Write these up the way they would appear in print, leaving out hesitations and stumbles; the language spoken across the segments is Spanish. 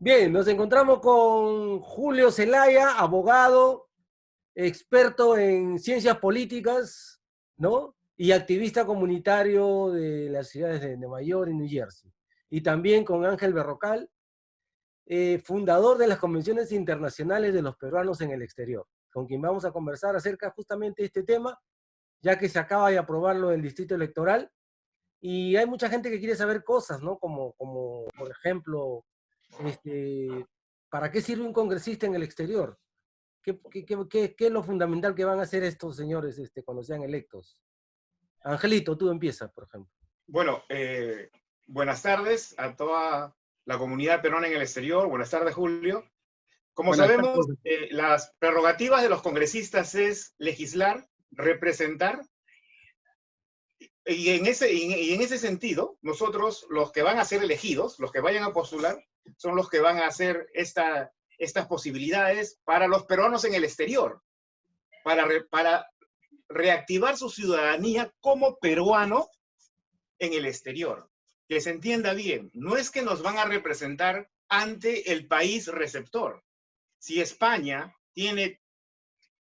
Bien, nos encontramos con Julio Zelaya, abogado, experto en ciencias políticas, ¿no? Y activista comunitario de las ciudades de Nueva York y New Jersey. Y también con Ángel Berrocal, fundador de las convenciones internacionales de los peruanos en el exterior, con quien vamos a conversar acerca justamente de este tema, ya que se acaba de aprobarlo el distrito electoral. Y hay mucha gente que quiere saber cosas, ¿no? Como por ejemplo, ¿para qué sirve un congresista en el exterior? ¿Qué es lo fundamental que van a hacer estos señores cuando sean electos? Angelito, tú empiezas, por ejemplo. Bueno, buenas tardes a toda la comunidad peruana en el exterior. Buenas tardes, Julio. Como sabemos, las prerrogativas de los congresistas es legislar, representar, y en ese sentido, nosotros, los que van a ser elegidos, los que vayan a postular, son los que van a hacer estas posibilidades para los peruanos en el exterior, para reactivar su ciudadanía como peruano en el exterior. Que se entienda bien, no es que nos van a representar ante el país receptor. Si España tiene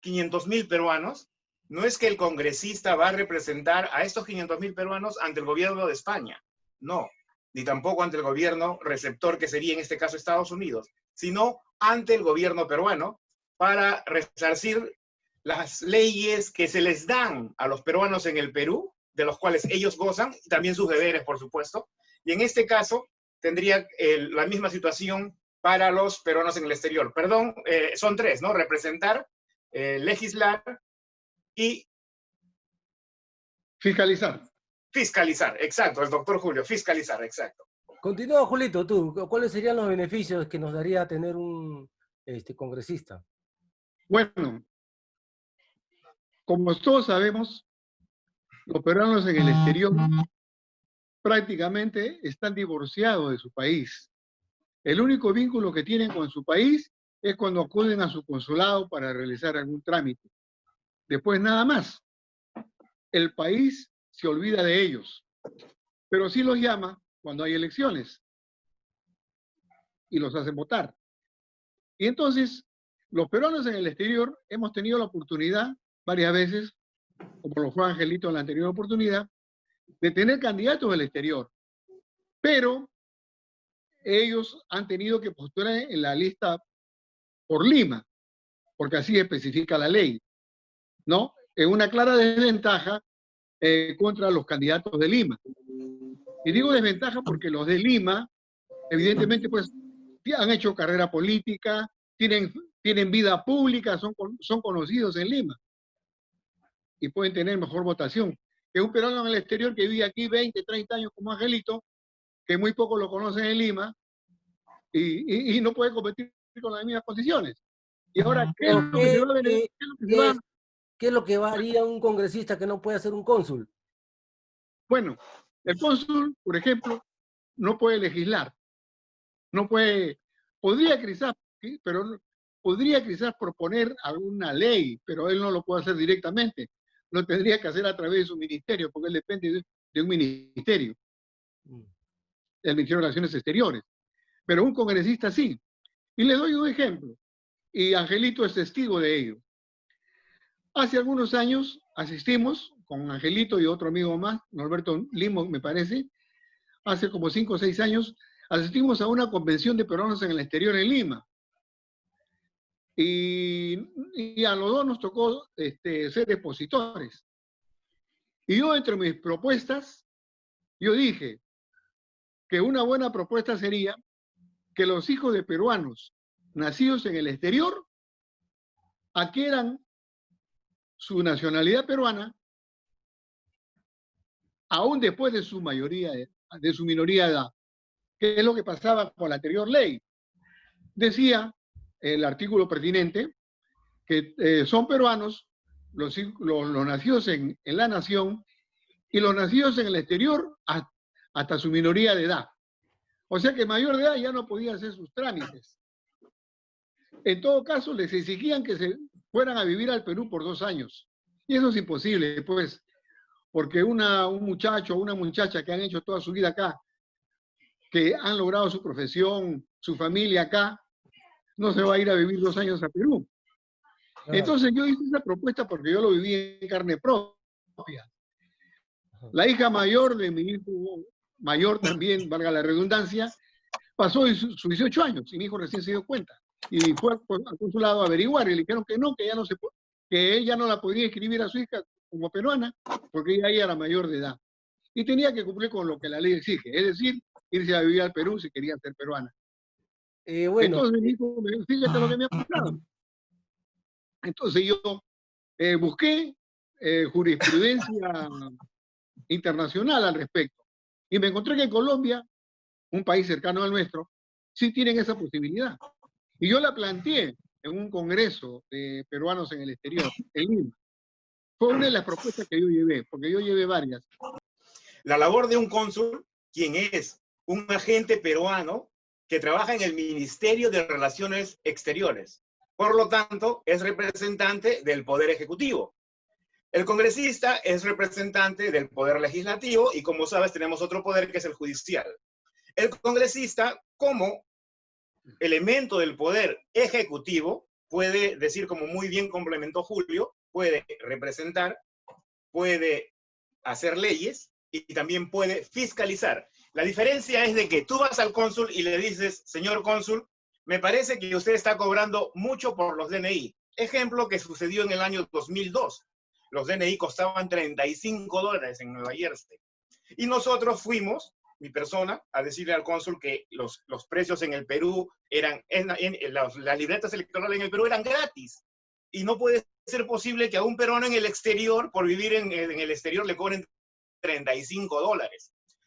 500,000 peruanos, no es que el congresista va a representar a estos 500,000 peruanos ante el gobierno de España, no, ni tampoco ante el gobierno receptor, que sería en este caso Estados Unidos, sino ante el gobierno peruano para resarcir las leyes que se les dan a los peruanos en el Perú, de los cuales ellos gozan, y también sus deberes, por supuesto. Y en este caso, tendría la misma situación para los peruanos en el exterior. Perdón, son tres, ¿no? Representar, legislar y... fiscalizar. Fiscalizar, exacto, el doctor Julio, fiscalizar, exacto. Continúa, Julito, tú. ¿Cuáles serían los beneficios que nos daría tener un congresista? Bueno, como todos sabemos, los peruanos en el exterior prácticamente están divorciados de su país. El único vínculo que tienen con su país es cuando acuden a su consulado para realizar algún trámite. Después nada más. El país se olvida de ellos, pero sí los llama cuando hay elecciones y los hace votar. Y entonces, los peruanos en el exterior hemos tenido la oportunidad varias veces, como lo fue Angelito en la anterior oportunidad, de tener candidatos del exterior. Pero ellos han tenido que postular en la lista por Lima, porque así especifica la ley, ¿no? En una clara desventaja contra los candidatos de Lima. Y digo desventaja porque los de Lima, evidentemente, pues, han hecho carrera política, tienen vida pública, son conocidos en Lima y pueden tener mejor votación que un peruano en el exterior que vive aquí 20, 30 años como Angelito, que muy poco lo conocen en Lima y no puede competir con las mismas condiciones. Y ahora, ¿qué es lo que se va a ver? ¿Qué es lo que haría un congresista que no puede hacer un cónsul? Bueno, el cónsul, por ejemplo, no puede legislar, no puede, podría quizás, ¿sí? Pero no, podría quizás proponer alguna ley, pero él no lo puede hacer directamente. Lo tendría que hacer a través de su ministerio, porque él depende de un ministerio, el Ministerio de Relaciones Exteriores. Pero un congresista sí. Y les doy un ejemplo, y Angelito es testigo de ello. Hace algunos años asistimos con Angelito y otro amigo más, Norberto Limo, me parece, hace como 5 o 6 años, asistimos a una convención de peruanos en el exterior en Lima. Y a los dos nos tocó ser expositores. Y yo, entre mis propuestas, yo dije que una buena propuesta sería que los hijos de peruanos nacidos en el exterior adquieran su nacionalidad peruana aún después de su mayoría, de su minoría de edad, que es lo que pasaba con la anterior ley. Decía el artículo pertinente que son peruanos los nacidos en la nación y los nacidos en el exterior hasta su minoría de edad. O sea que mayor de edad ya no podía hacer sus trámites. En todo caso, les exigían que se fueran a vivir al Perú por 2 años. Y eso es imposible, pues, porque un muchacho o una muchacha que han hecho toda su vida acá, que han logrado su profesión, su familia acá, no se va a ir a vivir 2 años a Perú. Claro. Entonces yo hice esa propuesta porque yo lo viví en carne propia. La hija mayor de mi hijo, mayor también, valga la redundancia, pasó sus 18 años y mi hijo recién se dio cuenta. Y fue al consulado a averiguar y le dijeron que no, que ya no se que ella no la podía escribir a su hija como peruana porque ella ya era mayor de edad. Y tenía que cumplir con lo que la ley exige, es decir, irse a vivir al Perú si quería ser peruana. Bueno, Entonces mi hijo me dijo, fíjate lo que me ha pasado. Entonces yo busqué jurisprudencia internacional al respecto y me encontré que en Colombia, un país cercano al nuestro, sí tienen esa posibilidad. Y yo la planteé en un congreso de peruanos en el exterior, en Lima. Fue una de las propuestas que yo llevé, porque yo llevé varias. La labor de un cónsul, quien es un agente peruano que trabaja en el Ministerio de Relaciones Exteriores. Por lo tanto, es representante del Poder Ejecutivo. El congresista es representante del Poder Legislativo y, como sabes, tenemos otro poder que es el judicial. El congresista, como elemento del Poder Ejecutivo, puede decir, como muy bien complementó Julio, puede representar, puede hacer leyes y también puede fiscalizar. La diferencia es de que tú vas al cónsul y le dices, señor cónsul, me parece que usted está cobrando mucho por los DNI. Ejemplo que sucedió en el año 2002. Los DNI costaban $35 en Nueva Jersey. Y nosotros fuimos, mi persona, a decirle al cónsul que los precios en el Perú eran, las libretas electorales en el Perú eran gratis. Y no puede ser posible que a un peruano en el exterior, por vivir en el exterior, le cobren $35.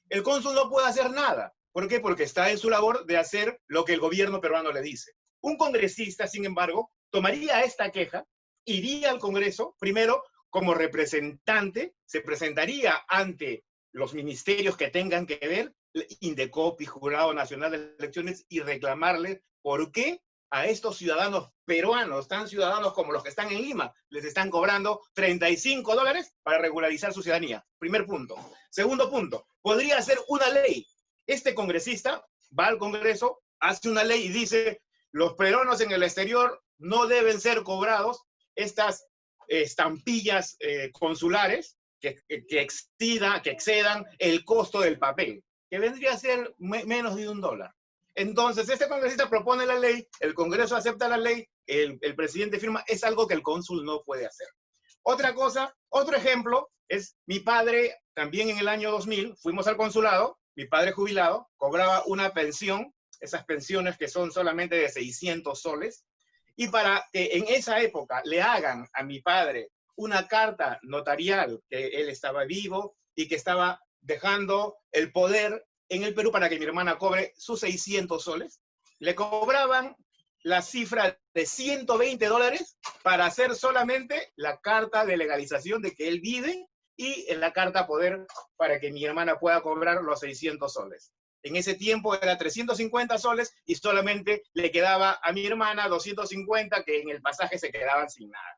El cónsul no puede hacer nada. ¿Por qué? Porque está en su labor de hacer lo que el gobierno peruano le dice. Un congresista, sin embargo, tomaría esta queja, iría al Congreso, primero como representante, se presentaría ante los ministerios que tengan que ver, Indecopi, Jurado Nacional de Elecciones, y reclamarle por qué a estos ciudadanos peruanos, tan ciudadanos como los que están en Lima, les están cobrando $35 para regularizar su ciudadanía. Primer punto. Segundo punto, podría hacer una ley. Este congresista va al Congreso, hace una ley y dice, los peruanos en el exterior no deben ser cobrados estas estampillas consulares que excedan el costo del papel, que vendría a ser menos de $1. Entonces, este congresista propone la ley, el Congreso acepta la ley, el presidente firma, es algo que el cónsul no puede hacer. Otra cosa, otro ejemplo, es mi padre, también en el año 2000, fuimos al consulado, mi padre jubilado, cobraba una pensión, esas pensiones que son solamente de 600 soles, y para que en esa época le hagan a mi padre una carta notarial que él estaba vivo y que estaba dejando el poder en el Perú para que mi hermana cobre sus 600 soles, le cobraban la cifra de $120 para hacer solamente la carta de legalización de que él vive y en la carta poder para que mi hermana pueda cobrar los 600 soles. En ese tiempo era 350 soles y solamente le quedaba a mi hermana 250 que en el pasaje se quedaban sin nada.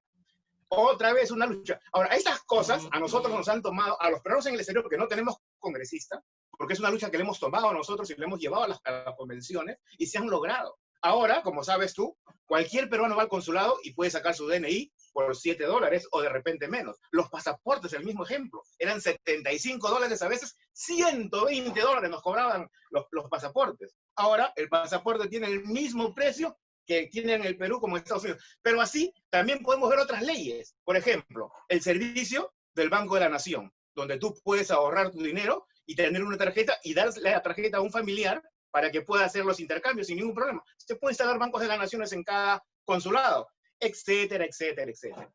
Otra vez una lucha. Ahora, estas cosas a nosotros nos han tomado, a los peruanos en el exterior que no tenemos congresista, porque es una lucha que le hemos tomado a nosotros y le hemos llevado a las convenciones y se han logrado. Ahora, como sabes tú, cualquier peruano va al consulado y puede sacar su DNI por $7 o de repente menos. Los pasaportes, el mismo ejemplo, eran $75 a veces, $120 nos cobraban los pasaportes. Ahora el pasaporte tiene el mismo precio que tiene en el Perú como en Estados Unidos. Pero así también podemos ver otras leyes. Por ejemplo, el servicio del Banco de la Nación, donde tú puedes ahorrar tu dinero y tener una tarjeta y darle la tarjeta a un familiar para que pueda hacer los intercambios sin ningún problema. Se puede instalar bancos de las naciones en cada consulado, etcétera, etcétera, etcétera.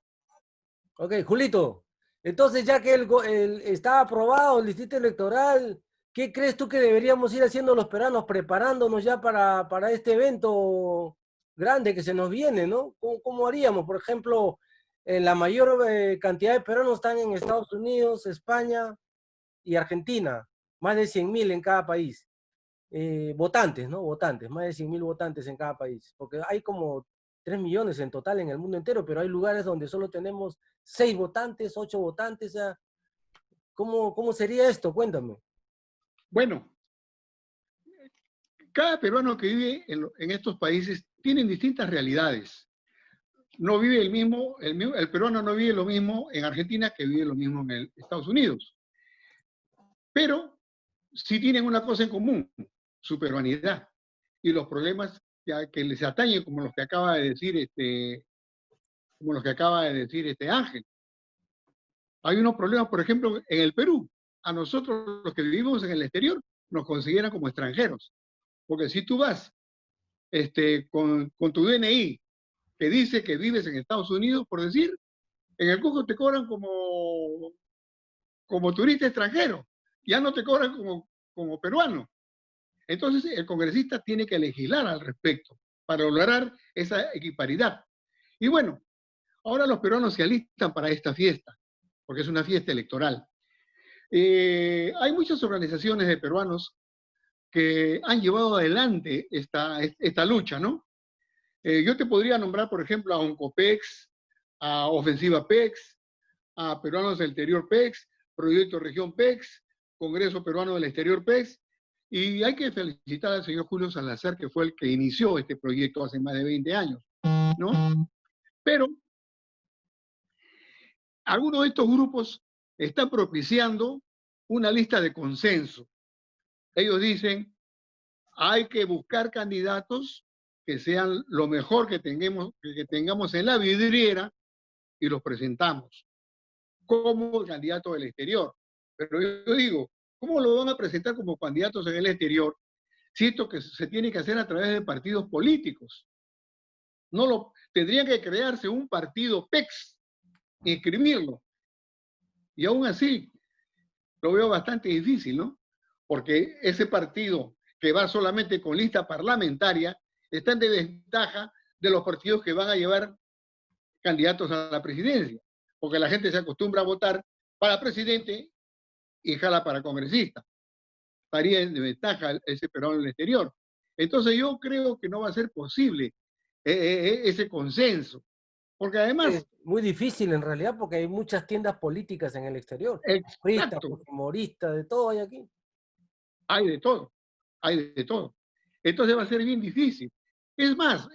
Ok, Julito, entonces ya que está aprobado el distrito electoral, ¿qué crees tú que deberíamos ir haciendo los peruanos preparándonos ya para este evento grande que se nos viene, ¿no? ¿Cómo haríamos? Por ejemplo, la mayor cantidad de peruanos están en Estados Unidos, España y Argentina, más de 100.000 en cada país. Votantes, ¿no? Votantes, más de 100.000 votantes en cada país, porque hay como 3 millones en total en el mundo entero, pero hay lugares donde solo tenemos 6 votantes, 8 votantes. O sea, ¿cómo sería esto? Cuéntame. Bueno, cada peruano que vive en estos países tiene distintas realidades. No vive el peruano no vive lo mismo en Argentina que vive lo mismo en Estados Unidos. Pero sí tienen una cosa en común, su peruanidad y los problemas que les atañen, como los que acaba de decir Ángel. Hay unos problemas, por ejemplo, en el Perú. A nosotros, los que vivimos en el exterior, nos consideran como extranjeros. Porque si tú vas con tu DNI, que dice que vives en Estados Unidos, por decir, en el Cusco te cobran como turista extranjero. Ya no te cobran como peruano. Entonces, el congresista tiene que legislar al respecto para lograr esa equiparidad. Y bueno, ahora los peruanos se alistan para esta fiesta, porque es una fiesta electoral. Hay muchas organizaciones de peruanos que han llevado adelante esta lucha, ¿no? Yo te podría nombrar, por ejemplo, a Oncopex, a Ofensiva PEX, a Peruanos del Exterior PEX, Proyecto Región PEX, Congreso Peruano del Exterior PEX, y hay que felicitar al señor Julio Salazar, que fue el que inició este proyecto hace más de 20 años, ¿no? Pero algunos de estos grupos están propiciando una lista de consenso. Ellos dicen, hay que buscar candidatos que sean lo mejor que tengamos en la vidriera y los presentamos como candidatos del exterior. Pero yo digo, ¿cómo lo van a presentar como candidatos en el exterior si esto que se tiene que hacer a través de partidos políticos? Tendría que crearse un partido PEX, inscribirlo. Y aún así, lo veo bastante difícil, ¿no? Porque ese partido que va solamente con lista parlamentaria está en desventaja de los partidos que van a llevar candidatos a la presidencia, porque la gente se acostumbra a votar para presidente y jala para congresista. Estaría en desventaja ese peruano en el exterior. Entonces yo creo que no va a ser posible ese consenso, porque además... Es muy difícil en realidad, porque hay muchas tiendas políticas en el exterior. Exacto. Humoristas, de todo hay aquí. Hay de todo, hay de todo. Entonces va a ser bien difícil. Es más,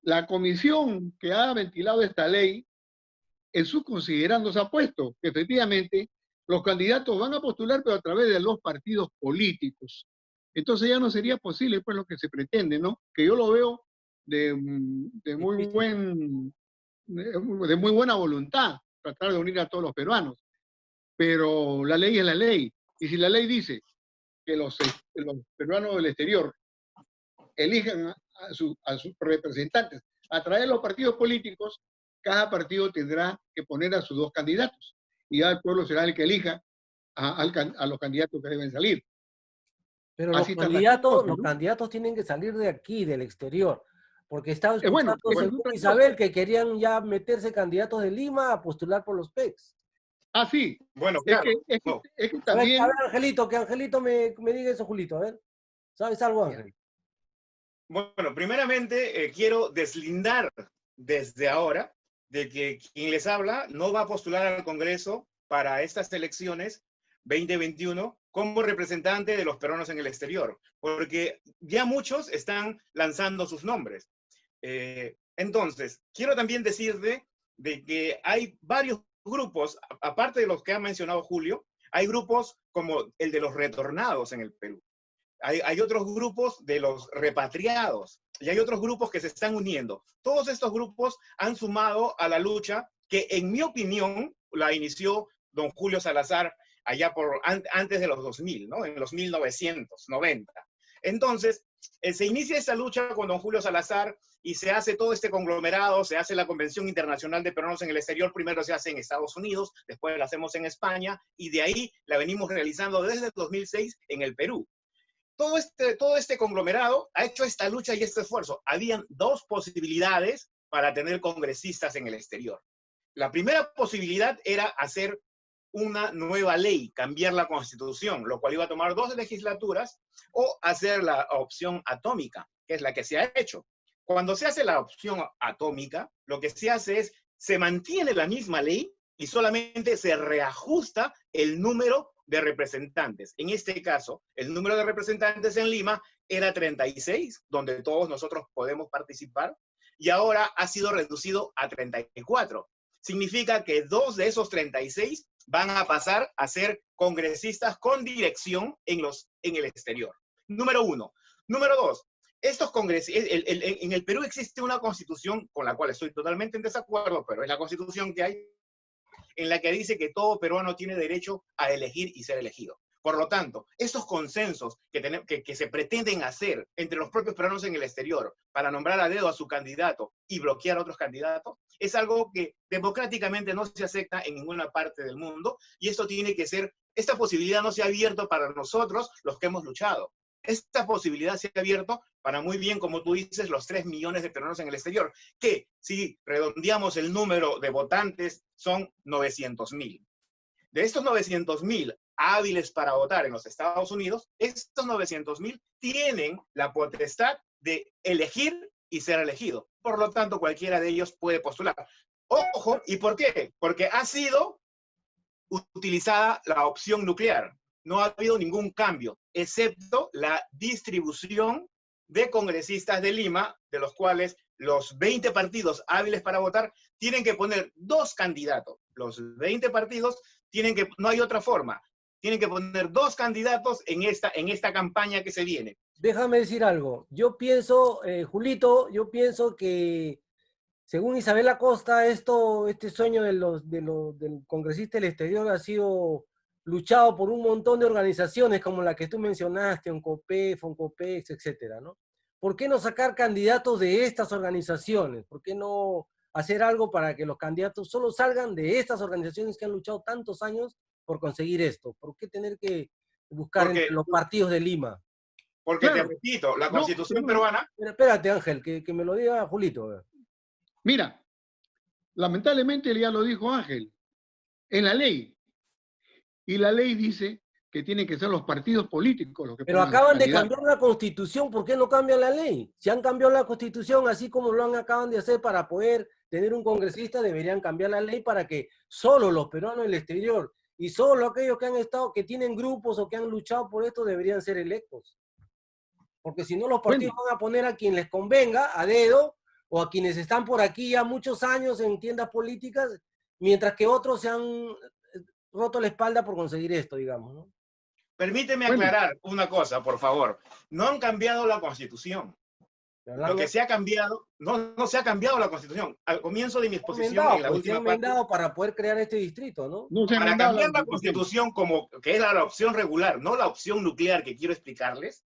la comisión que ha ventilado esta ley, en sus considerandos ha puesto que efectivamente los candidatos van a postular, pero a través de los partidos políticos. Entonces ya no sería posible, pues, lo que se pretende, ¿no? Que yo lo veo de muy buena voluntad, tratar de unir a todos los peruanos. Pero la ley es la ley. Y si la ley dice que los peruanos del exterior elijan a sus representantes a través de los partidos políticos, cada partido tendrá que poner a sus dos candidatos. Y ya el pueblo será el que elija a los candidatos que deben salir. Pero los candidatos tienen que salir de aquí, del exterior. Porque estaba escuchando según Isabel que querían ya meterse candidatos de Lima a postular por los PECs. Ah, sí. Bueno, claro. Es que también... A ver, Angelito, que Angelito me diga eso, Julito. A ver, ¿sabes algo, Ángel? Bueno, primeramente quiero deslindar desde ahora de que quien les habla no va a postular al Congreso para estas elecciones 2021 como representante de los peruanos en el exterior, porque ya muchos están lanzando sus nombres. Entonces, quiero también decirte de que hay varios grupos, aparte de los que ha mencionado Julio, hay grupos como el de los retornados en el Perú. Hay otros grupos de los repatriados y hay otros grupos que se están uniendo. Todos estos grupos han sumado a la lucha que, en mi opinión, la inició don Julio Salazar allá antes de los 2000, ¿no? En los 1990. Entonces, se inicia esta lucha con don Julio Salazar y se hace todo este conglomerado, se hace la Convención Internacional de Peruanos en el Exterior, primero se hace en Estados Unidos, después la hacemos en España y de ahí la venimos realizando desde el 2006 en el Perú. Todo este conglomerado ha hecho esta lucha y este esfuerzo. Habían dos posibilidades para tener congresistas en el exterior. La primera posibilidad era hacer una nueva ley, cambiar la Constitución, lo cual iba a tomar 2 legislaturas, o hacer la opción atómica, que es la que se ha hecho. Cuando se hace la opción atómica, lo que se hace es, se mantiene la misma ley y solamente se reajusta el número de representantes. En este caso, el número de representantes en Lima era 36, donde todos nosotros podemos participar, y ahora ha sido reducido a 34. Significa que 2 de esos 36 van a pasar a ser congresistas con dirección en el exterior. Número 1. Número 2. Estos congresistas, en el Perú existe una constitución con la cual estoy totalmente en desacuerdo, pero es la constitución que hay, en la que dice que todo peruano tiene derecho a elegir y ser elegido. Por lo tanto, estos consensos que se pretenden hacer entre los propios peruanos en el exterior para nombrar a dedo a su candidato y bloquear a otros candidatos, es algo que democráticamente no se acepta en ninguna parte del mundo, y esto tiene que ser, esta posibilidad no se ha abierto para nosotros, los que hemos luchado. Esta posibilidad se ha abierto para, muy bien, como tú dices, los 3 millones de peruanos en el exterior, que si redondeamos el número de votantes son 900.000. De estos 900.000 hábiles para votar en los Estados Unidos, estos 900.000 tienen la potestad de elegir y ser elegido. Por lo tanto, cualquiera de ellos puede postular. Ojo, ¿y por qué? Porque ha sido utilizada la opción nuclear. No ha habido ningún cambio, excepto la distribución de congresistas de Lima, de los cuales los 20 partidos hábiles para votar tienen que poner 2 candidatos. Los 20 partidos no hay otra forma, tienen que poner 2 candidatos en esta campaña que se viene. Déjame decir algo. Yo pienso, Julito, yo pienso que según Isabel Acosta, este sueño del congresista del exterior ha sido luchado por un montón de organizaciones como la que tú mencionaste, ONCOPEF, FONCOPEX, etcétera, ¿no? ¿Por qué no sacar candidatos de estas organizaciones? ¿Por qué no hacer algo para que los candidatos solo salgan de estas organizaciones que han luchado tantos años por conseguir esto? ¿Por qué tener que buscar entre los partidos de Lima? Porque claro, te repito, la Constitución peruana... Espérate, Ángel, que me lo diga Julito. Mira, lamentablemente ya lo dijo Ángel, en la ley. Y la ley dice que tienen que ser los partidos políticos los que... Pero acaban de cambiar la Constitución, ¿por qué no cambian la ley? Si han cambiado la Constitución así como acaban de hacer para poder tener un congresista, deberían cambiar la ley para que solo los peruanos del exterior y solo aquellos que han estado, que tienen grupos o que han luchado por esto, deberían ser electos. Porque si no, los partidos van a poner a quien les convenga, a dedo, o a quienes están por aquí ya muchos años en tiendas políticas, mientras que otros se han roto la espalda por conseguir esto, digamos, ¿no? Permíteme aclarar una cosa, por favor. No han cambiado la Constitución. Lo que se ha cambiado, no se ha cambiado la Constitución. Al comienzo de mi exposición, en la última parte, para poder crear este distrito, ¿no? Para cambiar la Constitución, que es la opción regular, no la opción nuclear que quiero explicarles,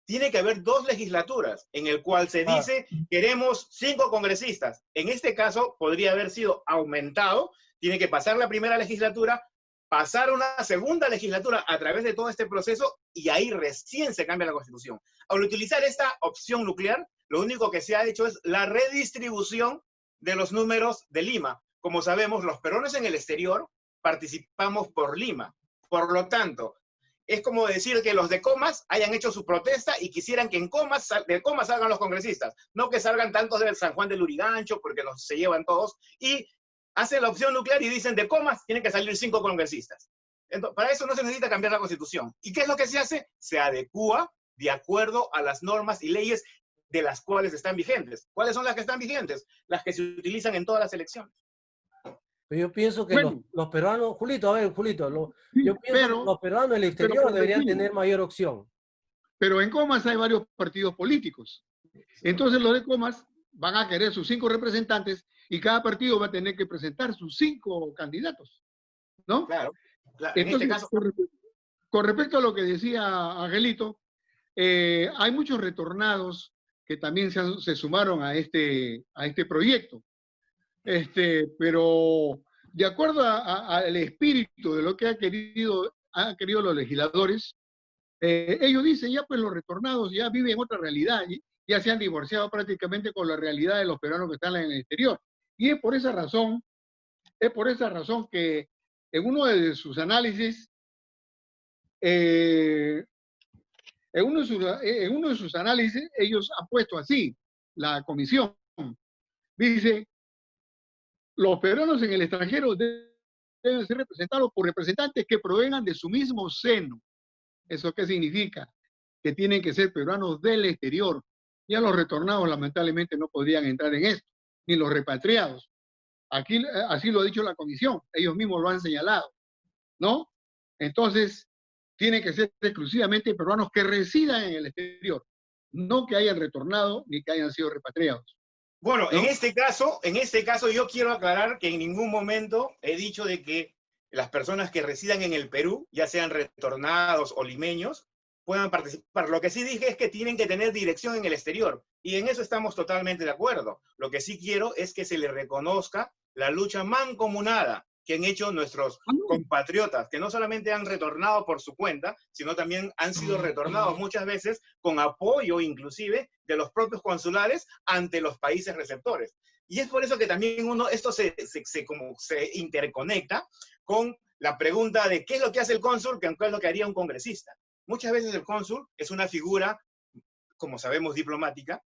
tiene que haber 2 legislaturas en el cual se dice queremos 5 congresistas. En este caso podría haber sido aumentado, tiene que pasar la primera legislatura, pasar una segunda legislatura a través de todo este proceso y ahí recién se cambia la Constitución. Al utilizar esta opción nuclear, lo único que se ha hecho es la redistribución de los números de Lima. Como sabemos, los peruanos en el exterior participamos por Lima. Por lo tanto, es como decir que los de Comas hayan hecho su protesta y quisieran que de Comas salgan los congresistas, no que salgan tantos de San Juan del Lurigancho, porque se llevan todos, y hacen la opción nuclear y dicen de Comas tienen que salir 5 congresistas. Entonces, para eso no se necesita cambiar la Constitución. ¿Y qué es lo que se hace? Se adecúa de acuerdo a las normas y leyes de las cuales están vigentes. ¿Cuáles son las que están vigentes? Las que se utilizan en todas las elecciones. Pero yo pienso que los peruanos, Julito, a ver, Julito, yo pienso que los peruanos del exterior deberían tener mayor opción. Pero en Comas hay varios partidos políticos. Entonces los de Comas van a querer sus 5 representantes y cada partido va a tener que presentar sus 5 candidatos, ¿no? Claro. Entonces, en este caso... con respecto a lo que decía Angelito, hay muchos retornados que también se sumaron a este proyecto. Pero de acuerdo al espíritu de lo que han querido los legisladores, ellos dicen ya pues los retornados ya viven otra realidad, ya se han divorciado prácticamente con la realidad de los peruanos que están en el exterior. Y es por esa razón que en uno de sus análisis, ellos han puesto así, la comisión dice: los peruanos en el extranjero deben deben ser representados por representantes que provengan de su mismo seno. ¿Eso qué significa? Que tienen que ser peruanos del exterior. Ya los retornados lamentablemente no podrían entrar en esto, ni los repatriados. Aquí, así lo ha dicho la comisión, ellos mismos lo han señalado, ¿no? Entonces, tienen que ser exclusivamente peruanos que residan en el exterior, no que hayan retornado ni que hayan sido repatriados. Bueno, ¿no? en este caso yo quiero aclarar que en ningún momento he dicho de que las personas que residan en el Perú, ya sean retornados o limeños, puedan participar. Lo que sí dije es que tienen que tener dirección en el exterior, y en eso estamos totalmente de acuerdo. Lo que sí quiero es que se les reconozca la lucha mancomunada que han hecho nuestros compatriotas, que no solamente han retornado por su cuenta, sino también han sido retornados muchas veces con apoyo inclusive de los propios consulares ante los países receptores. Y es por eso que también esto se interconecta con la pregunta de qué es lo que hace el cónsul, qué es lo que haría un congresista. Muchas veces el cónsul es una figura, como sabemos, diplomática,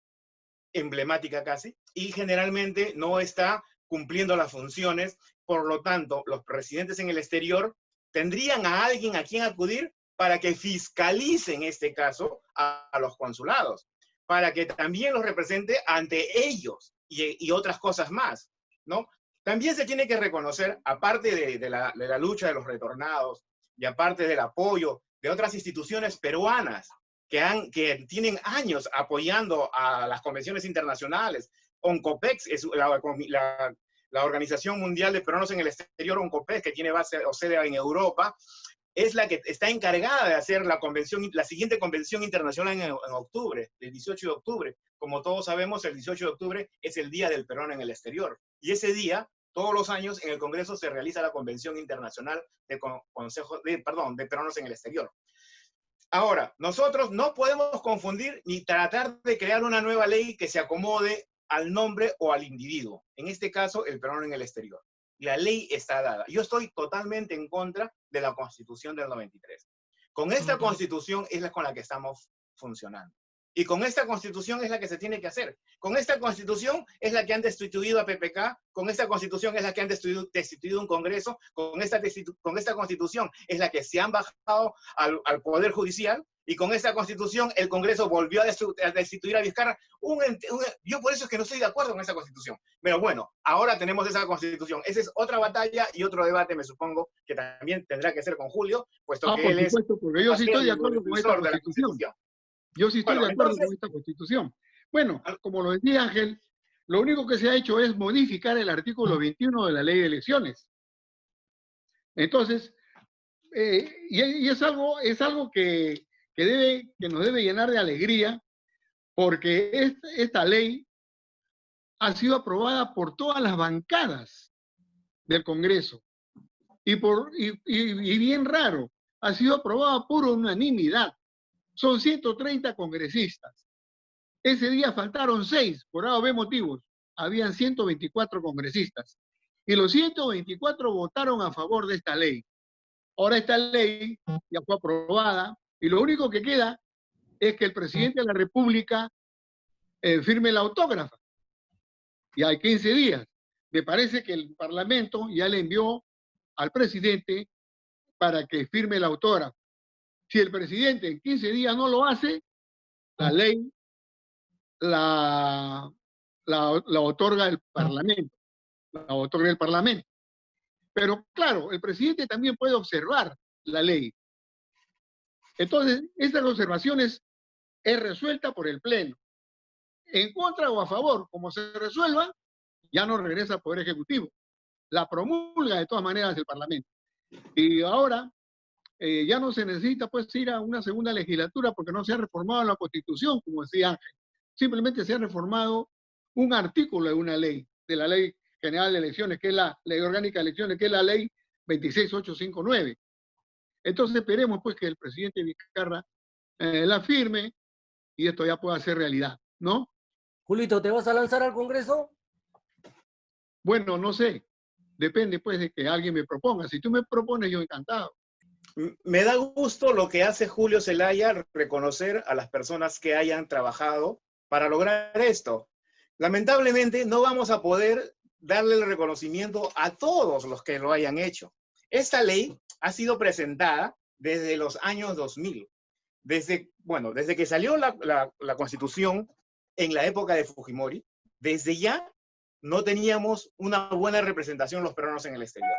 emblemática casi, y generalmente no está cumpliendo las funciones. Por lo tanto, los residentes en el exterior tendrían a alguien a quien acudir para que fiscalice, en este caso, a los consulados, para que también los represente ante ellos y otras cosas más, ¿no? También se tiene que reconocer, aparte de la lucha de los retornados y aparte del apoyo de otras instituciones peruanas que tienen años apoyando a las convenciones internacionales. ONCOPEX es la Organización Mundial de Peruanos en el Exterior, ONCOPEX, que tiene base o sede en Europa, es la que está encargada de hacer la siguiente convención internacional en octubre, el 18 de octubre. Como todos sabemos, el 18 de octubre es el Día del Peruano en el Exterior. Y ese día, todos los años, en el Congreso se realiza la Convención Internacional de Peruanos en el Exterior. Ahora, nosotros no podemos confundir ni tratar de crear una nueva ley que se acomode al nombre o al individuo. En este caso, el peruano en el exterior. La ley está dada. Yo estoy totalmente en contra de la Constitución del 93. Con esta Constitución es con la que estamos funcionando. Y con esta Constitución es la que se tiene que hacer. Con esta Constitución es la que han destituido a PPK, con esta Constitución es la que han destituido un Congreso, con esta Constitución es la que se han bajado al Poder Judicial, y con esta Constitución el Congreso volvió a destituir a Vizcarra. Yo por eso es que no estoy de acuerdo con esa Constitución. Pero bueno, ahora tenemos esa Constitución. Esa es otra batalla y otro debate, me supongo, que también tendrá que ser con Julio, puesto que él es... Por supuesto, porque yo sí estoy de acuerdo con esta Constitución. Yo sí estoy de acuerdo con esta Constitución. Bueno, como lo decía Ángel, lo único que se ha hecho es modificar el artículo 21 de la Ley de Elecciones. Entonces, y es algo que nos debe llenar de alegría, porque esta ley ha sido aprobada por todas las bancadas del Congreso. Y bien raro, ha sido aprobada por unanimidad. Son 130 congresistas. Ese día faltaron 6, por A o B motivos. Habían 124 congresistas. Y los 124 votaron a favor de esta ley. Ahora esta ley ya fue aprobada y lo único que queda es que el presidente de la República firme la autógrafa. Y hay 15 días. Me parece que el Parlamento ya le envió al presidente para que firme la autógrafa. Si el presidente en 15 días no lo hace, la ley la otorga el Parlamento. La otorga el Parlamento. Pero claro, el presidente también puede observar la ley. Entonces, estas observaciones es resuelta por el Pleno. En contra o a favor, como se resuelva, ya no regresa al Poder Ejecutivo. La promulga de todas maneras el Parlamento. Y ahora ya no se necesita pues ir a una segunda legislatura porque no se ha reformado la Constitución, como decía Ángel. Simplemente se ha reformado un artículo de una ley, de la Ley General de Elecciones, que es la Ley Orgánica de Elecciones, que es la Ley 26859. Entonces esperemos pues que el presidente Vizcarra la firme y esto ya pueda ser realidad, ¿no? Julito, ¿te vas a lanzar al Congreso? Bueno, no sé. Depende pues de que alguien me proponga. Si tú me propones, yo encantado. Me da gusto lo que hace Julio Zelaya, reconocer a las personas que hayan trabajado para lograr esto. Lamentablemente no vamos a poder darle el reconocimiento a todos los que lo hayan hecho. Esta ley ha sido presentada desde los años 2000. Desde que salió la Constitución en la época de Fujimori, desde ya no teníamos una buena representación los peruanos en el exterior.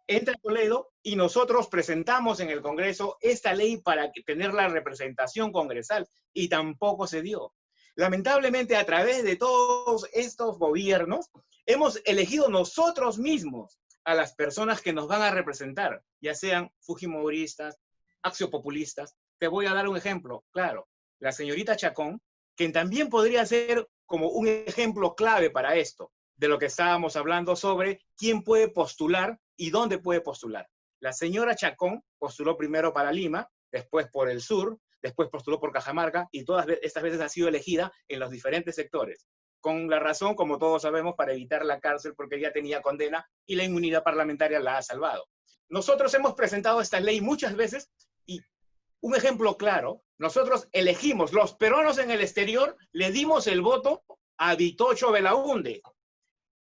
Entra Toledo y nosotros presentamos en el Congreso esta ley para tener la representación congresal y tampoco se dio. Lamentablemente, a través de todos estos gobiernos, hemos elegido nosotros mismos a las personas que nos van a representar, ya sean fujimoristas, axiopopulistas. Te voy a dar un ejemplo, claro. La señorita Chacón, que también podría ser como un ejemplo clave para esto, de lo que estábamos hablando sobre quién puede postular y dónde puede postular. La señora Chacón postuló primero para Lima, después por el sur, después postuló por Cajamarca y todas estas veces ha sido elegida en los diferentes sectores, con la razón, como todos sabemos, para evitar la cárcel porque ella tenía condena y la inmunidad parlamentaria la ha salvado. Nosotros hemos presentado esta ley muchas veces y un ejemplo claro, nosotros elegimos, los peruanos en el exterior, le dimos el voto a Vitocho Belaúnde.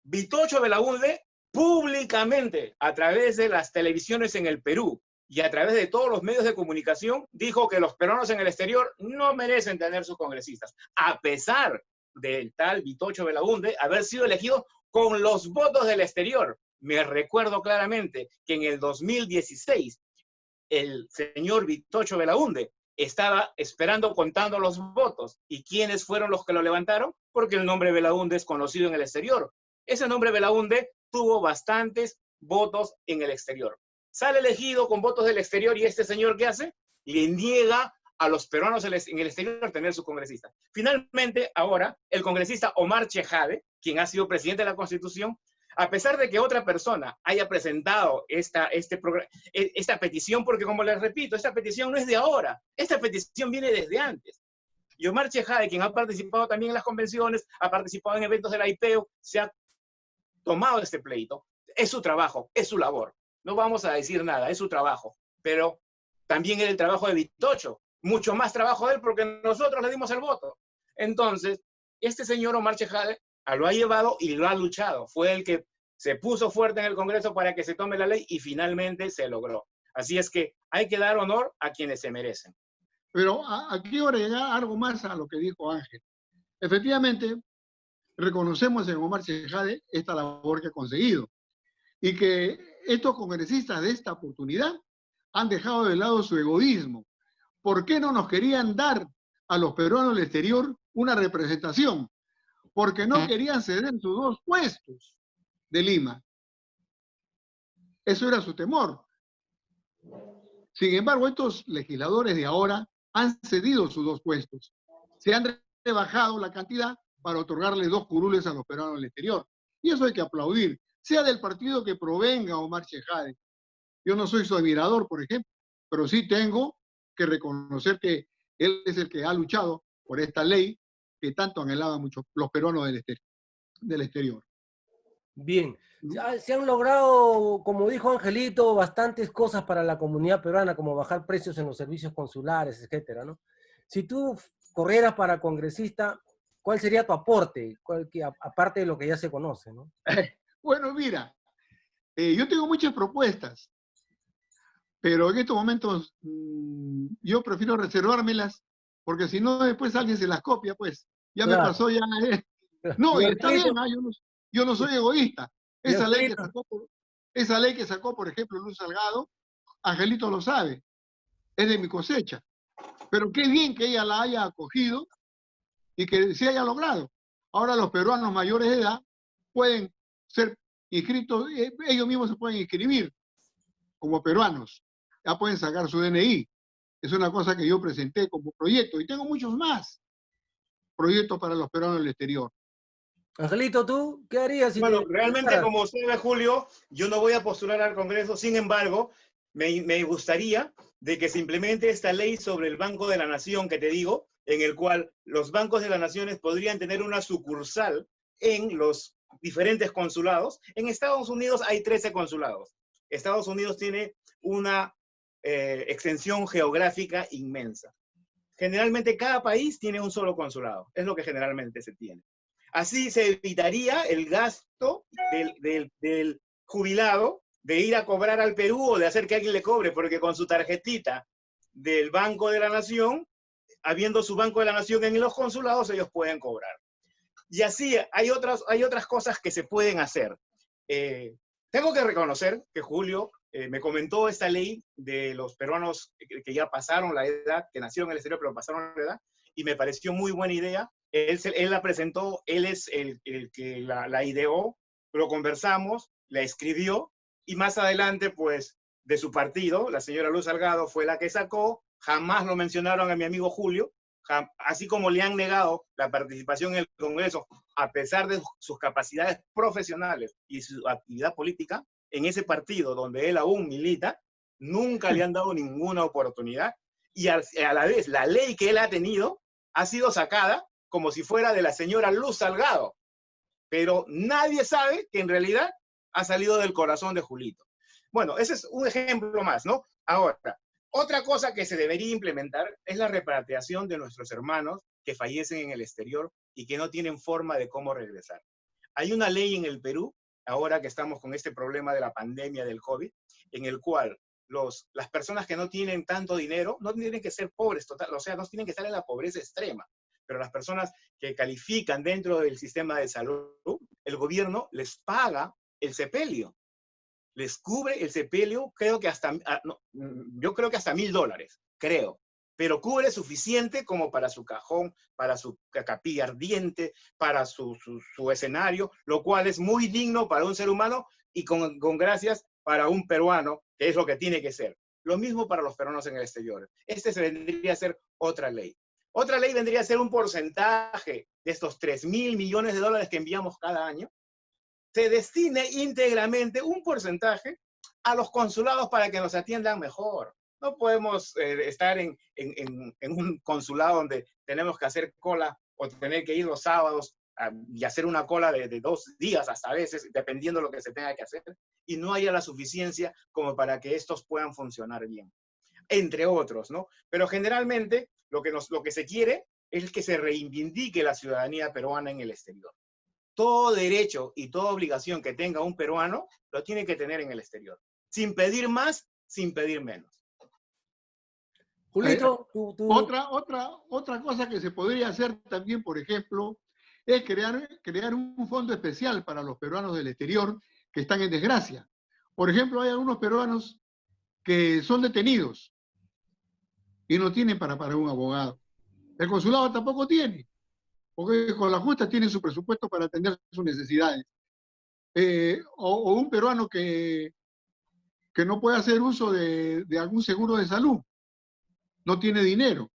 Vitocho Belaúnde públicamente, a través de las televisiones en el Perú y a través de todos los medios de comunicación, dijo que los peruanos en el exterior no merecen tener sus congresistas, a pesar del tal Vitocho Belaúnde haber sido elegido con los votos del exterior. Me recuerdo claramente que en el 2016, el señor Vitocho Belaúnde estaba esperando contando los votos. ¿Y quiénes fueron los que lo levantaron? Porque el nombre Belaúnde es conocido en el exterior. Ese nombre Belaúnde tuvo bastantes votos en el exterior. Sale elegido con votos del exterior y este señor, ¿qué hace? Le niega a los peruanos en el exterior tener su congresista. Finalmente, ahora, el congresista Omar Chejade, quien ha sido presidente de la Constitución, a pesar de que otra persona haya presentado esta petición, porque como les repito, esta petición no es de ahora, esta petición viene desde antes. Y Omar Chejade, quien ha participado también en las convenciones, ha participado en eventos de la IPEO, se ha tomado este pleito. Es su trabajo, es su labor. No vamos a decir nada, es su trabajo. Pero también es el trabajo de Vitocho. Mucho más trabajo de él porque nosotros le dimos el voto. Entonces, este señor Omar Chejade lo ha llevado y lo ha luchado. Fue el que se puso fuerte en el Congreso para que se tome la ley y finalmente se logró. Así es que hay que dar honor a quienes se merecen. Pero aquí ahora llega algo más a lo que dijo Ángel. Efectivamente, reconocemos en Omar Chejade esta labor que ha conseguido y que estos congresistas de esta oportunidad han dejado de lado su egoísmo. ¿Por qué no nos querían dar a los peruanos del exterior una representación? Porque no querían ceder sus 2 puestos de Lima. Eso era su temor. Sin embargo, estos legisladores de ahora han cedido sus 2 puestos. Se han rebajado la cantidad para otorgarle 2 curules a los peruanos del exterior. Y eso hay que aplaudir, sea del partido que provenga Omar Chejade. Yo no soy su admirador, por ejemplo, pero sí tengo que reconocer que él es el que ha luchado por esta ley que tanto anhelaban muchos los peruanos del exterior. Bien, se han logrado, como dijo Angelito, bastantes cosas para la comunidad peruana, como bajar precios en los servicios consulares, etcétera, ¿no? Si tú corrieras para congresista, ¿cuál sería tu aporte? Aparte de lo que ya se conoce, ¿no? Bueno, mira, yo tengo muchas propuestas, pero en estos momentos yo prefiero reservármelas, porque si no después alguien se las copia, pues ya claro. Me pasó ya. No, y está bien, yo no soy egoísta. Esa ley que sacó, por ejemplo, Luz Salgado, Angelito lo sabe, es de mi cosecha. Pero qué bien que ella la haya acogido y que se haya logrado. Ahora los peruanos mayores de edad pueden ser inscritos, ellos mismos se pueden inscribir como peruanos. Ya pueden sacar su DNI. Es una cosa que yo presenté como proyecto y tengo muchos más proyectos para los peruanos del exterior. Angelito, ¿tú qué harías? Bueno, realmente, como sabe Julio, yo no voy a postular al Congreso. Sin embargo, me gustaría de que se implemente esta ley sobre el Banco de la Nación que te digo, en el cual los bancos de las naciones podrían tener una sucursal en los diferentes consulados. En Estados Unidos hay 13 consulados. Estados Unidos tiene una extensión geográfica inmensa. Generalmente cada país tiene un solo consulado. Es lo que generalmente se tiene. Así se evitaría el gasto del jubilado de ir a cobrar al Perú o de hacer que alguien le cobre, porque con su tarjetita del Banco de la Nación, habiendo su Banco de la Nación en los consulados, ellos pueden cobrar. Y así hay otras cosas que se pueden hacer. Tengo que reconocer que Julio me comentó esta ley de los peruanos que ya pasaron la edad, que nacieron en el exterior pero pasaron la edad, y me pareció muy buena idea. Él la presentó, él es el que la ideó, lo conversamos, la escribió, y más adelante, pues, de su partido, la señora Luz Salgado fue la que sacó, jamás lo mencionaron a mi amigo Julio, así como le han negado la participación en el Congreso, a pesar de sus capacidades profesionales y su actividad política, en ese partido donde él aún milita, nunca le han dado ninguna oportunidad, y a la vez la ley que él ha tenido ha sido sacada como si fuera de la señora Luz Salgado, pero nadie sabe que en realidad ha salido del corazón de Julito. Bueno, ese es un ejemplo más, ¿no? Ahora, otra cosa que se debería implementar es la repatriación de nuestros hermanos que fallecen en el exterior y que no tienen forma de cómo regresar. Hay una ley en el Perú, ahora que estamos con este problema de la pandemia del COVID, en el cual las personas que no tienen tanto dinero no tienen que ser pobres, total, o sea, no tienen que estar en la pobreza extrema, pero las personas que califican dentro del sistema de salud, el gobierno les paga el sepelio. Les cubre el sepelio, creo que hasta, yo creo que hasta $1.000, creo, pero cubre suficiente como para su cajón, para su capilla ardiente, para su escenario, lo cual es muy digno para un ser humano y con gracias para un peruano, que es lo que tiene que ser. Lo mismo para los peruanos en el exterior. Se vendría a ser otra ley. Otra ley vendría a ser un porcentaje de estos 3.000 millones de dólares que enviamos cada año, se destine íntegramente un porcentaje a los consulados para que nos atiendan mejor. No podemos estar en un consulado donde tenemos que hacer cola o tener que ir los sábados y hacer una cola de 2 días hasta a veces, dependiendo de lo que se tenga que hacer, y no haya la suficiencia como para que estos puedan funcionar bien, entre otros, ¿no? Pero generalmente lo que se quiere es que se reivindique la ciudadanía peruana en el exterior. Todo derecho y toda obligación que tenga un peruano lo tiene que tener en el exterior, sin pedir más, sin pedir menos. Julito, Otra cosa que se podría hacer también, por ejemplo, es crear un fondo especial para los peruanos del exterior que están en desgracia. Por ejemplo, hay algunos peruanos que son detenidos y no tienen para pagar un abogado. El consulado tampoco tiene, porque con la justa tiene su presupuesto para atender sus necesidades. O un peruano que no puede hacer uso de algún seguro de salud, no tiene dinero.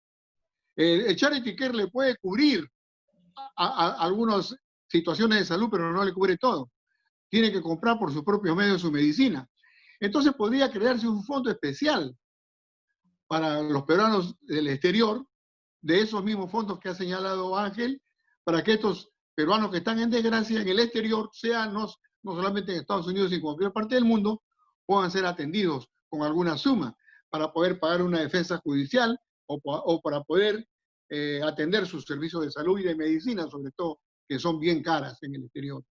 El Charity Care le puede cubrir a algunas situaciones de salud, pero no le cubre todo. Tiene que comprar por sus propios medios su medicina. Entonces podría crearse un fondo especial para los peruanos del exterior, de esos mismos fondos que ha señalado Ángel, para que estos peruanos que están en desgracia en el exterior, sean no solamente en Estados Unidos, sino en cualquier parte del mundo, puedan ser atendidos con alguna suma para poder pagar una defensa judicial o para poder atender sus servicios de salud y de medicina, sobre todo, que son bien caras en el exterior.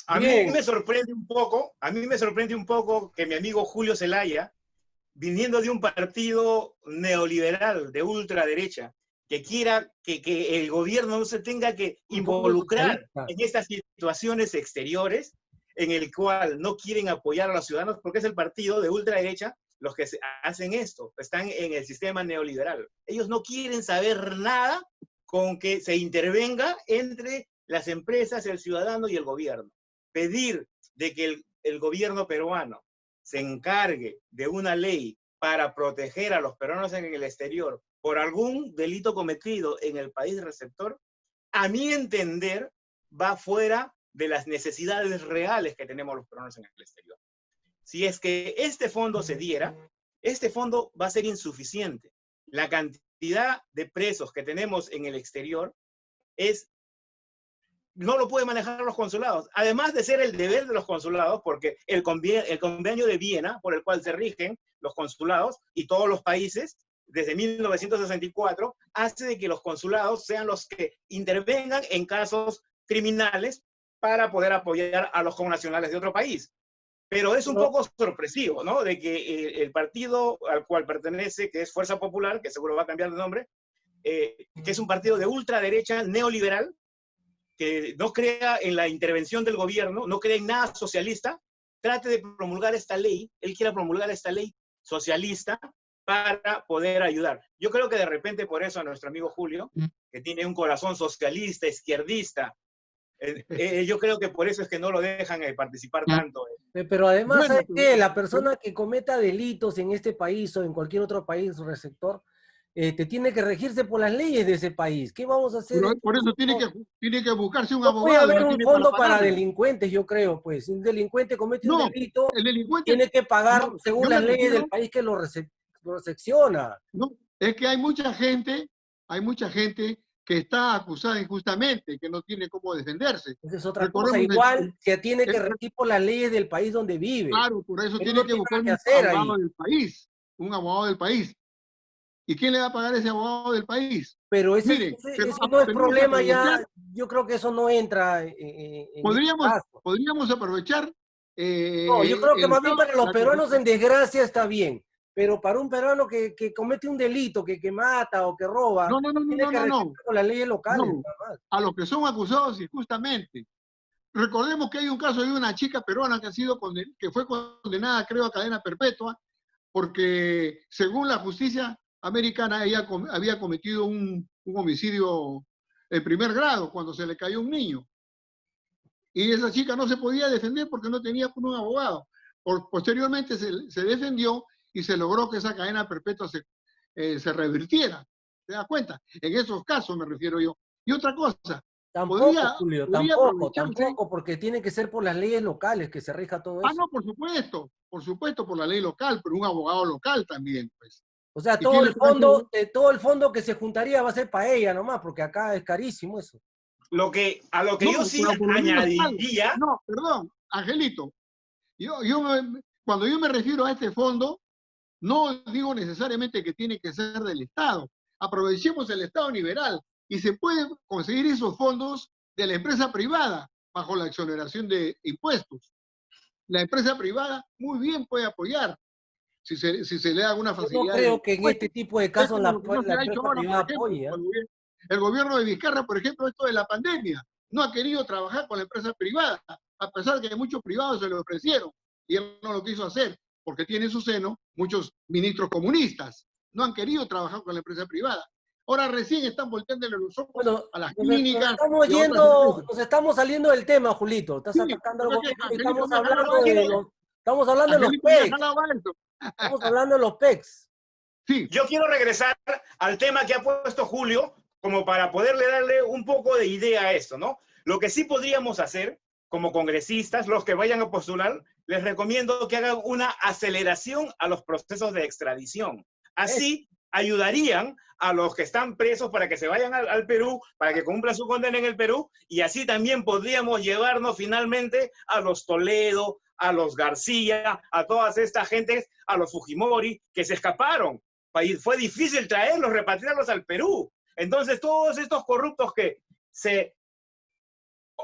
A mí me sorprende un poco que mi amigo Julio Zelaya, viniendo de un partido neoliberal de ultraderecha, que quiera que el gobierno no se tenga que involucrar en estas situaciones exteriores, en el cual no quieren apoyar a los ciudadanos, porque es el partido de ultraderecha los que hacen esto, están en el sistema neoliberal. Ellos no quieren saber nada con que se intervenga entre las empresas, el ciudadano y el gobierno. Pedir de que el gobierno peruano se encargue de una ley para proteger a los peruanos en el exterior por algún delito cometido en el país receptor, a mi entender, va fuera de las necesidades reales que tenemos los peruanos en el exterior. Si es que este fondo se diera, este fondo va a ser insuficiente. La cantidad de presos que tenemos en el exterior no lo pueden manejar los consulados. Además de ser el deber de los consulados, porque el convenio de Viena, por el cual se rigen los consulados y todos los países, desde 1964, hace de que los consulados sean los que intervengan en casos criminales para poder apoyar a los connacionales de otro país. Pero es un poco sorpresivo, ¿no? De que el partido al cual pertenece, que es Fuerza Popular, que seguro va a cambiar de nombre, que es un partido de ultraderecha neoliberal, que no crea en la intervención del gobierno, no crea en nada socialista, trate de promulgar esta ley, él quiere promulgar esta ley socialista para poder ayudar. Yo creo que de repente por eso a nuestro amigo Julio, que tiene un corazón socialista, izquierdista, yo creo que por eso es que no lo dejan participar tanto. Pero además, Bueno, ¿sabes qué? La persona que cometa delitos en este país o en cualquier otro país o receptor, te tiene que regirse por las leyes de ese país. ¿Qué vamos a hacer? por eso tiene que buscarse un No puede abogado y haber no un tiene fondo para pagarle. delincuentes, yo creo, pues. Un delincuente comete un No, delito, el delincuente, tiene que pagar no, según yo las me leyes refiero, del país que lo recepciona. no, es que hay mucha gente que está acusada injustamente, que no tiene cómo defenderse. Esa es otra cosa. Recordemos, Igual se tiene que el- regir por las leyes del país donde vive. claro, por eso Él tiene no que tiene buscar nada que un hacer abogado ahí. del país, un abogado del país. ¿Y quién le va a pagar a ese abogado del país? Pero Mire, ese no es tenemos que problema ya. aprovechar, Yo creo que eso no entra en este caso. podríamos aprovechar No, yo creo que el más bien estado, para los peruanos en desgracia está bien. Pero para un peruano que comete un delito, que mata o que roba, no, no, no, no, tiene no, que no, regirse no, con las leyes locales, no, nada más. a los que son acusados injustamente. Recordemos que hay un caso de una chica peruana que fue condenada, creo, a cadena perpetua, porque según la justicia americana ella había cometido un homicidio de primer grado cuando se le cayó un niño. Y esa chica no se podía defender porque no tenía un abogado. Posteriormente se defendió y se logró que esa cadena perpetua se revirtiera. ¿Te das cuenta? En esos casos me refiero yo. Y otra cosa, Tampoco, Julio, podría aprovecharse. tampoco, porque tiene que ser por las leyes locales que se rija todo eso. No, por supuesto, por la ley local, pero un abogado local también, pues. O sea, ¿Y quién le paga todo el fondo que se juntaría va a ser para ella nomás, porque acá es carísimo eso. A lo que yo sí añadiría. No, perdón, Angelito. Cuando yo me refiero a este fondo, no digo necesariamente que tiene que ser del Estado. Aprovechemos el Estado liberal y se pueden conseguir esos fondos de la empresa privada bajo la exoneración de impuestos. La empresa privada muy bien puede apoyar si se le da alguna facilidad. Yo no creo que en este tipo de casos la empresa privada apoye. El gobierno de Vizcarra, por ejemplo, esto de la pandemia, no ha querido trabajar con la empresa privada, a pesar de que muchos privados se lo ofrecieron y él no lo quiso hacer, porque tiene en su seno muchos ministros comunistas. No han querido trabajar con la empresa privada. Ahora recién están volteándole los ojos a las clínicas. Nos estamos saliendo del tema, Julito. Estás atacando algo. Estamos hablando de los PECs. Estamos hablando de los PECs. Sí. Yo quiero regresar al tema que ha puesto Julio, como para poderle darle un poco de idea a esto, ¿no? Lo que sí podríamos hacer como congresistas, los que vayan a postular, les recomiendo que hagan una aceleración a los procesos de extradición. Así ayudarían a los que están presos para que se vayan al Perú, para que cumplan su condena en el Perú, y así también podríamos llevarnos finalmente a los Toledo, a los García, a todas estas gentes, a los Fujimori, que se escaparon. Fue difícil traerlos, repatriarlos al Perú. Entonces, todos estos corruptos que se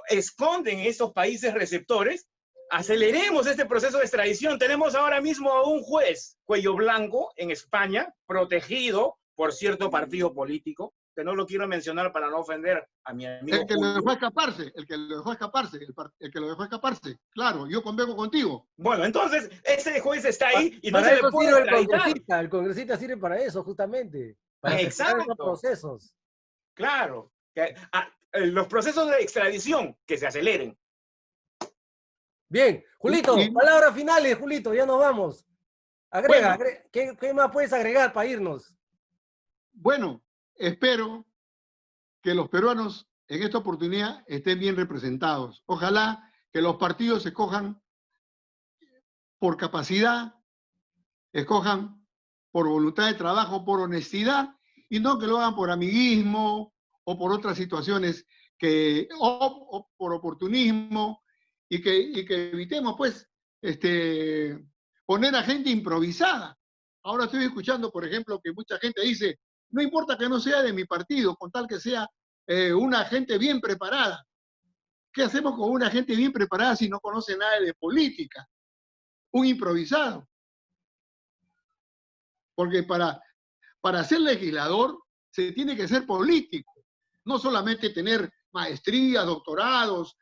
esconden en estos países receptores, aceleremos este proceso de extradición. Tenemos ahora mismo a un juez cuello blanco en España, protegido por cierto partido político, que no lo quiero mencionar para no ofender a mi amigo. El que lo dejó escaparse, claro, yo convengo contigo. Bueno, entonces, ese juez está ahí y no para se eso le puede sirve el congresista sirve para eso, justamente, para acelerar esos procesos. Claro, los procesos de extradición que se aceleren. Bien, Julito, palabras finales, Julito, ya nos vamos. Agrega, ¿qué más puedes agregar para irnos? Bueno, espero que los peruanos en esta oportunidad estén bien representados. Ojalá que los partidos escojan por capacidad, escojan por voluntad de trabajo, por honestidad, y no que lo hagan por amiguismo o por otras situaciones o por oportunismo, y que evitemos, pues, poner a gente improvisada. Ahora estoy escuchando, por ejemplo, que mucha gente dice, no importa que no sea de mi partido, con tal que sea una gente bien preparada. ¿Qué hacemos con una gente bien preparada si no conoce nada de política? un improvisado. Porque para ser legislador se tiene que ser político, no solamente tener maestrías, doctorados,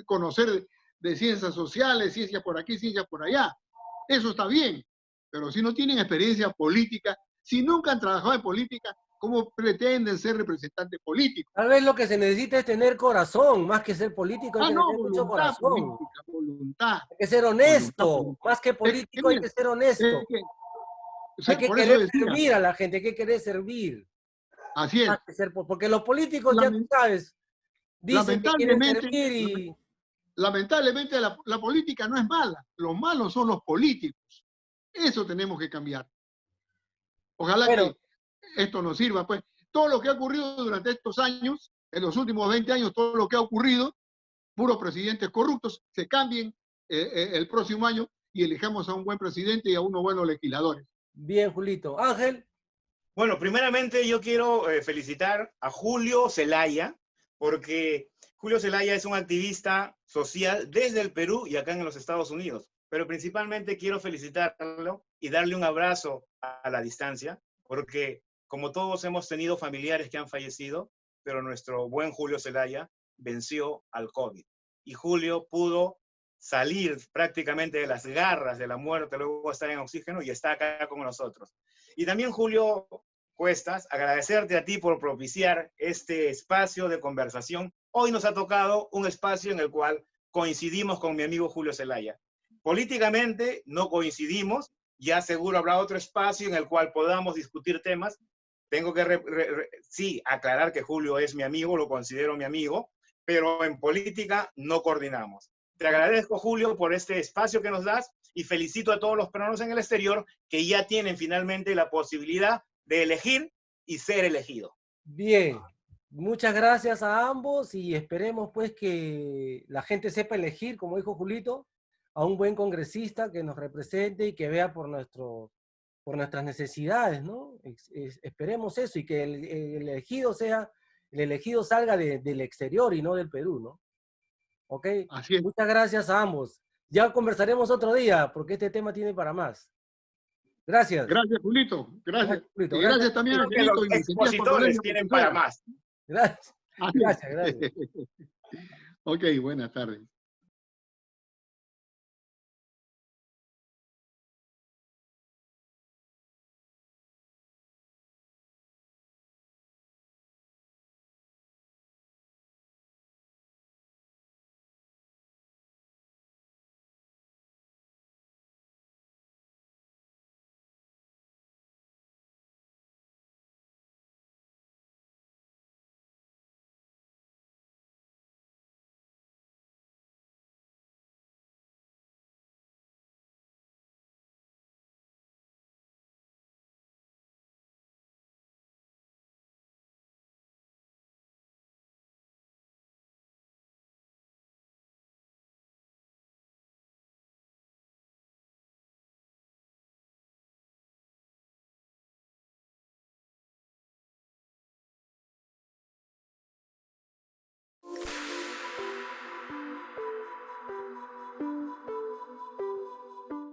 conocer de ciencias sociales, ciencias por aquí, ciencias por allá. Eso está bien, pero si no tienen experiencia política, si nunca han trabajado en política, ¿cómo pretenden ser representantes políticos? Tal vez lo que se necesita es tener corazón, más que ser político, hay que tener mucho voluntad corazón. política, voluntad. Hay que ser honesto, Voluntad. más que político hay que ser honesto. Hay que por querer eso decía, servir a la gente, hay que querer servir. así es. Más que ser, porque los políticos, ya tú sabes, dicen que quieren servir y... Lamentablemente la política no es mala, los malos son los políticos. Eso tenemos que cambiar. Ojalá que esto nos sirva, pues. Todo lo que ha ocurrido durante estos años, en los últimos 20 años, todo lo que ha ocurrido, puros presidentes corruptos, se cambien el próximo año y elijamos a un buen presidente y a unos buenos legisladores. Bien, Julito. Ángel. Bueno, primeramente yo quiero felicitar a Julio Zelaya, porque Julio Zelaya es un activista social desde el Perú y acá en los Estados Unidos. Pero principalmente quiero felicitarlo y darle un abrazo a la distancia, porque como todos hemos tenido familiares que han fallecido, pero nuestro buen Julio Zelaya venció al COVID. Y Julio pudo salir prácticamente de las garras de la muerte, luego estar en oxígeno y está acá con nosotros. Y también, Julio Cuestas, agradecerte a ti por propiciar este espacio de conversación. Hoy nos ha tocado un espacio en el cual coincidimos con mi amigo Julio Zelaya. Políticamente no coincidimos, ya seguro habrá otro espacio en el cual podamos discutir temas. Tengo que sí aclarar que Julio es mi amigo, lo considero mi amigo, pero en política no coordinamos. Te agradezco, Julio, por este espacio que nos das y felicito a todos los peruanos en el exterior que ya tienen finalmente la posibilidad de elegir y ser elegido. Bien, muchas gracias a ambos y esperemos pues que la gente sepa elegir, como dijo Julito, a un buen congresista que nos represente y que vea por nuestras necesidades, ¿no? Esperemos eso y que el elegido salga del exterior y no del Perú, ¿no? ¿Ok? Así es. Muchas gracias a ambos. Ya conversaremos otro día porque este tema tiene para más. Gracias. Gracias, Julito. Gracias. Julito. Y gracias también a Julito. Los expositores tienen para más. Gracias. Gracias. Ok, buenas tardes.